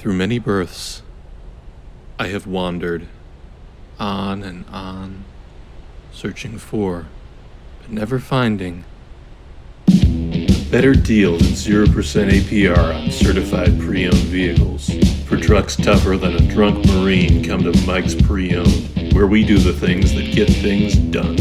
Through many births, I have wandered on and on, searching for, but never finding, a better deal than 0% APR on certified pre-owned vehicles. For trucks tougher than a drunk Marine, come to Mike's Pre-Owned, where we do the things that get things done.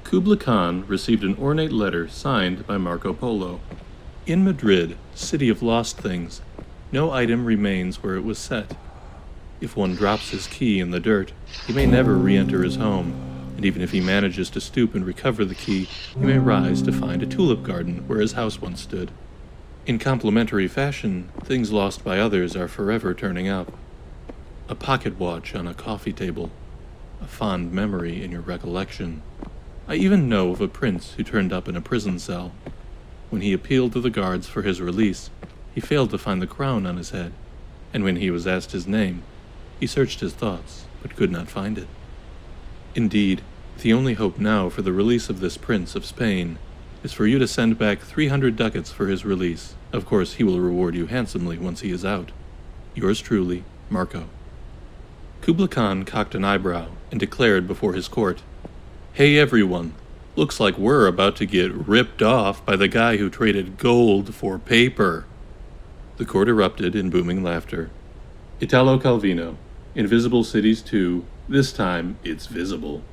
Kubla Khan received an ornate letter signed by Marco Polo. In Madrid, city of lost things, no item remains where it was set. If one drops his key in the dirt, he may never re-enter his home, and even if he manages to stoop and recover the key, he may rise to find a tulip garden where his house once stood. In complementary fashion, things lost by others are forever turning up. A pocket watch on a coffee table, a fond memory in your recollection. I even know of a prince who turned up in a prison cell. When he appealed to the guards for his release, he failed to find the crown on his head, and when he was asked his name, he searched his thoughts, but could not find it. Indeed, the only hope now for the release of this prince of Spain is for you to send back 300 ducats for his release. Of course, he will reward you handsomely once he is out. Yours truly, Marco. Kubla Khan cocked an eyebrow and declared before his court, "Hey everyone, looks like we're about to get ripped off by the guy who traded gold for paper." The court erupted in booming laughter. Italo Calvino, Invisible Cities 2, this time it's visible.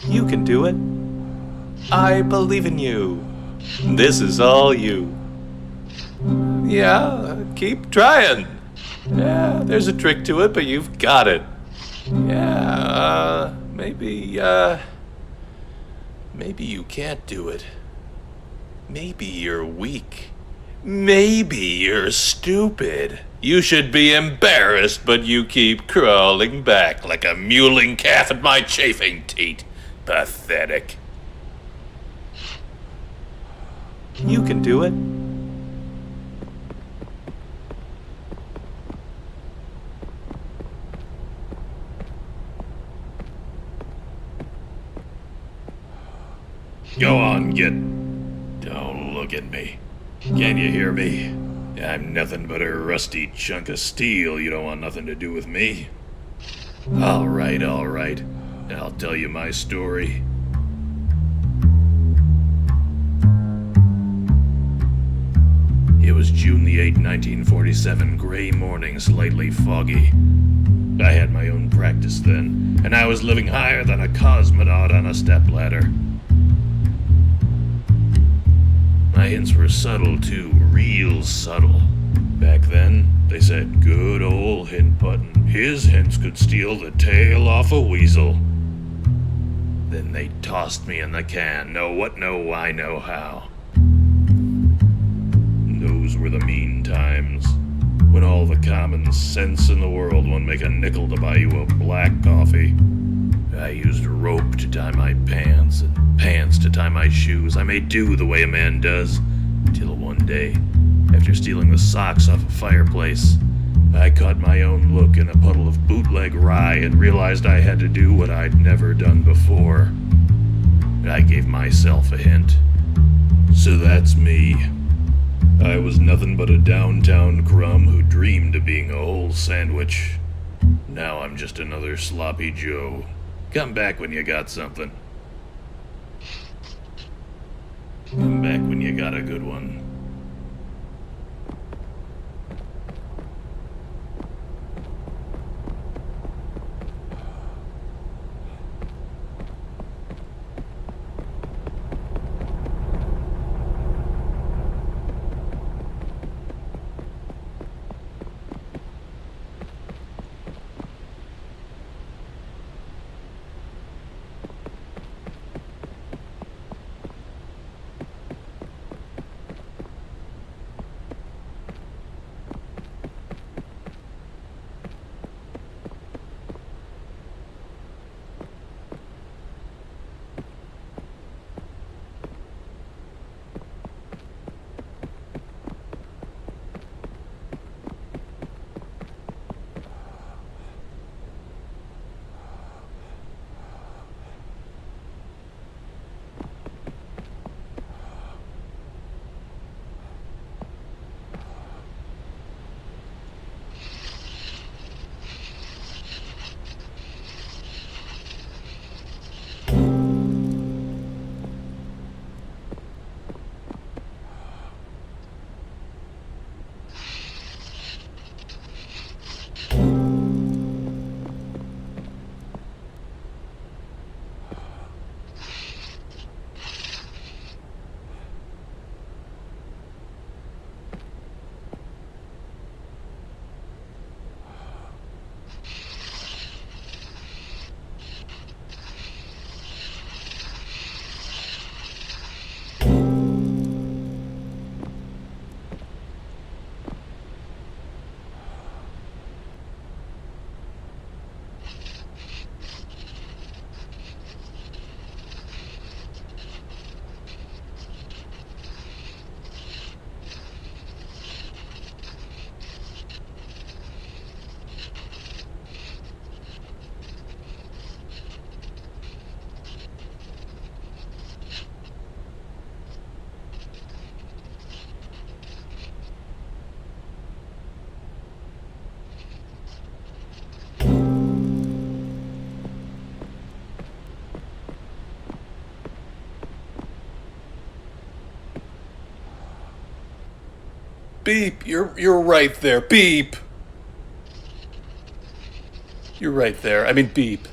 You can do it. I believe in you. This is all you. Yeah, keep trying. Yeah, there's a trick to it, but you've got it. Yeah, maybe you can't do it. Maybe you're weak. Maybe you're stupid. You should be embarrassed, but you keep crawling back like a mewling calf at my chafing teat. Pathetic. You can do it. Go on, Don't look at me. Can you hear me? I'm nothing but a rusty chunk of steel. You don't want nothing to do with me. All right. I'll tell you my story. It was June the 8th, 1947, gray morning, slightly foggy. I had my own practice then, and I was living higher than a cosmonaut on a stepladder. My hints were subtle too, real subtle. Back then, they said good old hint button. His hints could steal the tail off a weasel. Then they tossed me in the can. Know what, know why, know how. Those were the mean times, when all the common sense in the world won't make a nickel to buy you a black coffee. I used rope to tie my pants and pants to tie my shoes. I made do the way a man does, till one day, after stealing the socks off a fireplace, I caught my own look in a puddle of bootleg rye and realized I had to do what I'd never done before. I gave myself a hint. So that's me. I was nothing but a downtown crumb who dreamed of being a whole sandwich. Now I'm just another sloppy Joe. Come back when you got something. Come back when you got a good one. Beep, you're right there. Beep. You're right there. I mean, beep.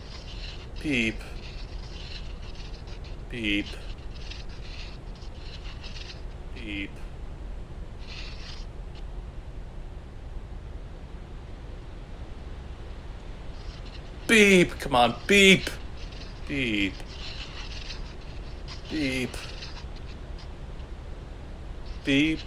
Beep. Beep. Beep. Beep. Come on, beep. Beep. Beep. Beep.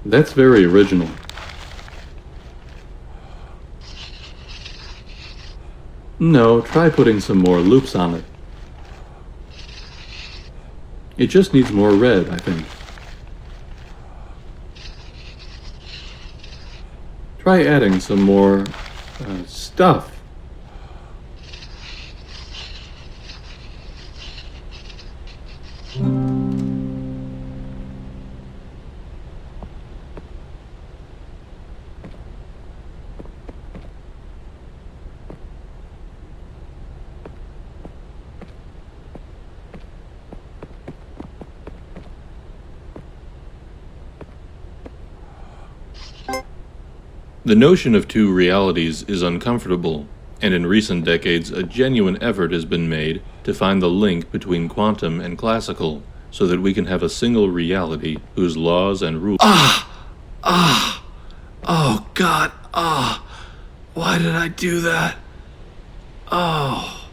That's very original. No, try putting some more loops on it. It just needs more red, I think. Try adding some more stuff. The notion of two realities is uncomfortable, and in recent decades a genuine effort has been made to find the link between quantum and classical, so that we can have a single reality whose laws and rules... Oh, God, why did I do that? Oh...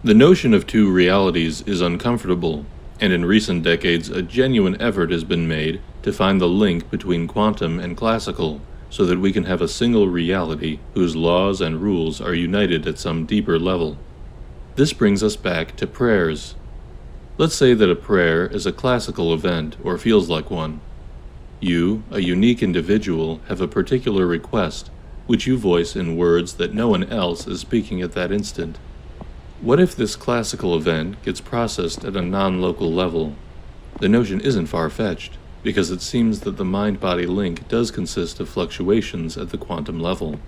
The notion of two realities is uncomfortable, and in recent decades a genuine effort has been made to find the link between quantum and classical, so that we can have a single reality whose laws and rules are united at some deeper level. This brings us back to prayers. Let's say that a prayer is a classical event or feels like one. You, a unique individual, have a particular request, which you voice in words that no one else is speaking at that instant. What if this classical event gets processed at a non-local level? The notion isn't far-fetched, because it seems that the mind-body link does consist of fluctuations at the quantum level.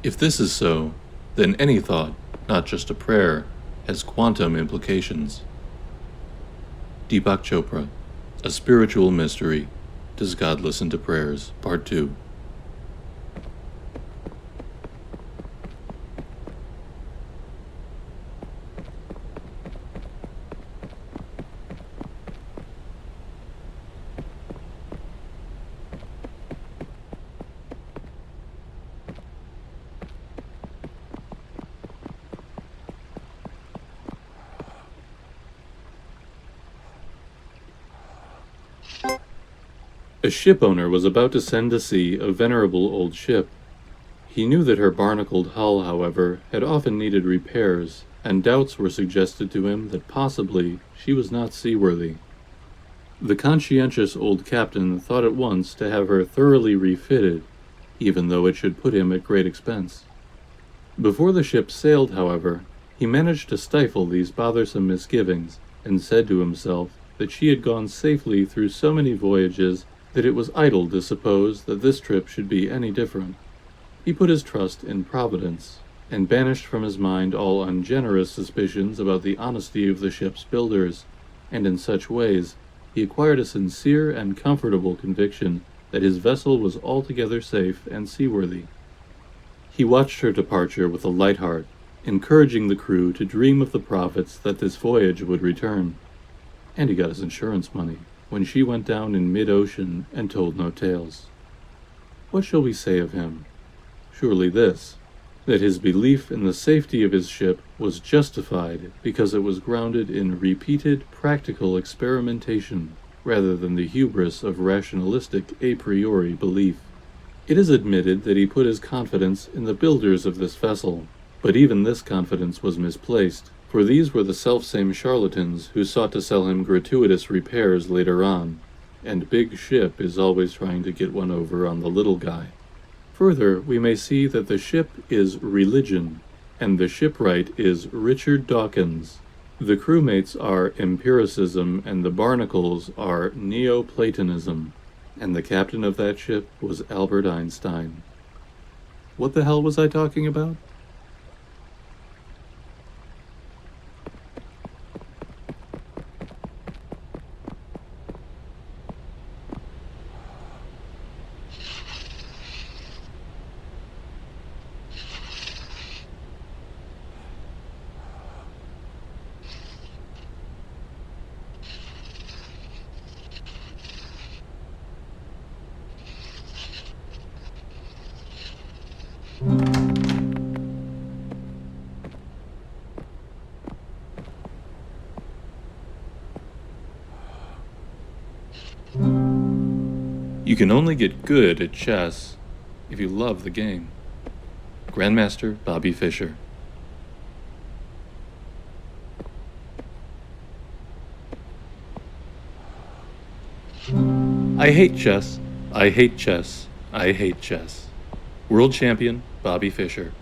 If this is so, then any thought, not just a prayer, has quantum implications. Deepak Chopra, A Spiritual Mystery. Does God Listen to Prayers? Part 2. A ship owner was about to send to sea a venerable old ship. He knew that her barnacled hull, however, had often needed repairs, and doubts were suggested to him that possibly she was not seaworthy. The conscientious old captain thought at once to have her thoroughly refitted, even though it should put him at great expense. Before the ship sailed, however, he managed to stifle these bothersome misgivings, and said to himself that she had gone safely through so many voyages that it was idle to suppose that this trip should be any different. He put his trust in Providence, and banished from his mind all ungenerous suspicions about the honesty of the ship's builders, and in such ways he acquired a sincere and comfortable conviction that his vessel was altogether safe and seaworthy. He watched her departure with a light heart, encouraging the crew to dream of the profits that this voyage would return. And he got his insurance money when she went down in mid-ocean and told no tales. What shall we say of him? Surely this, that his belief in the safety of his ship was justified because it was grounded in repeated practical experimentation rather than the hubris of rationalistic a priori belief. It is admitted that he put his confidence in the builders of this vessel, but even this confidence was misplaced, for these were the selfsame charlatans who sought to sell him gratuitous repairs later on, and Big Ship is always trying to get one over on the little guy. Further, we may see that the ship is religion, and the shipwright is Richard Dawkins. The crewmates are empiricism, and the barnacles are Neoplatonism, and the captain of that ship was Albert Einstein. What the hell was I talking about? You can only get good at chess if you love the game. Grandmaster Bobby Fischer. I hate chess. I hate chess. I hate chess. World champion Bobby Fischer.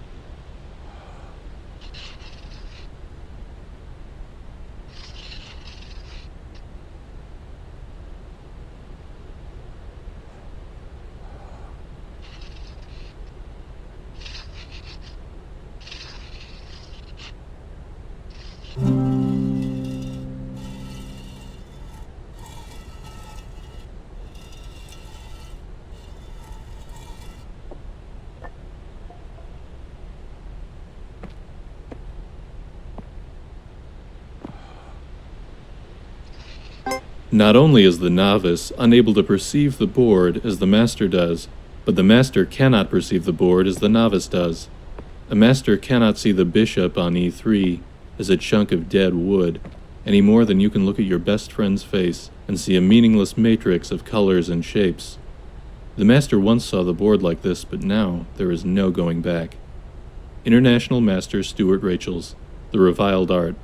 Not only is the novice unable to perceive the board as the master does, but the master cannot perceive the board as the novice does. A master cannot see the bishop on e3 as a chunk of dead wood, any more than you can look at your best friend's face and see a meaningless matrix of colors and shapes. The master once saw the board like this, but now there is no going back. International Master Stuart Rachels, the reviled art.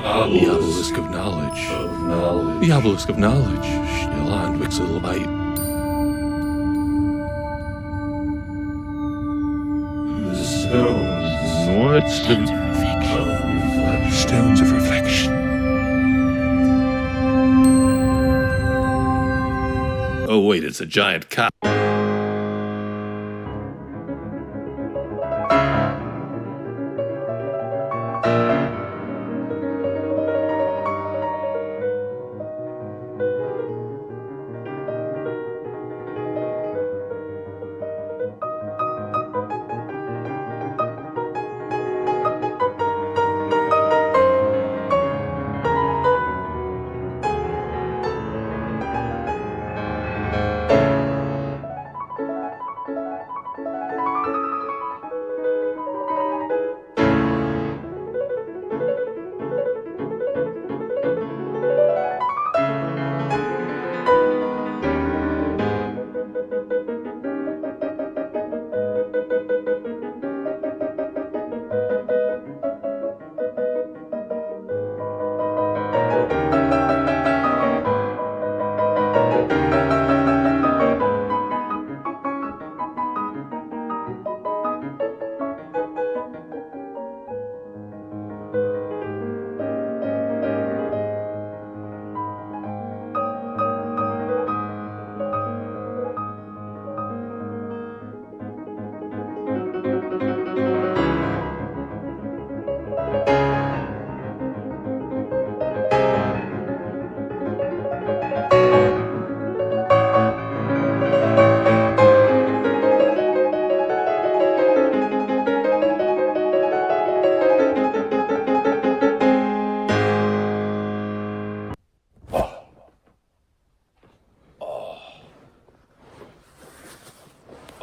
The obelisk of knowledge. The obelisk of knowledge. Still on Wixelbite. The stones. What's the stones of reflection? Oh wait, it's a giant cow.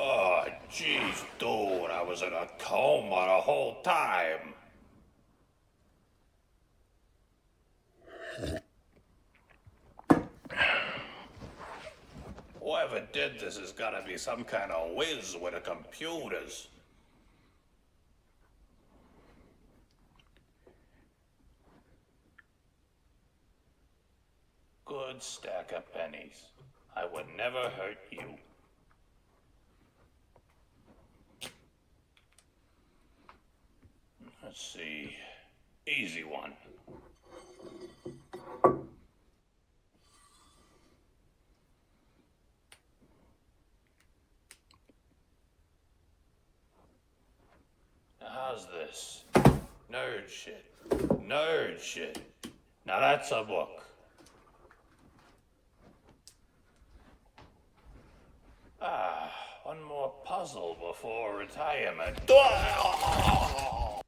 Oh, jeez, dude, I was in a coma the whole time. Whoever did this has gotta be some kind of whiz with the computers. Good stack of pennies. I would never hurt you. Let's see. Easy one. How's this? Nerd shit. Nerd shit. Now that's a book. One more puzzle before retirement.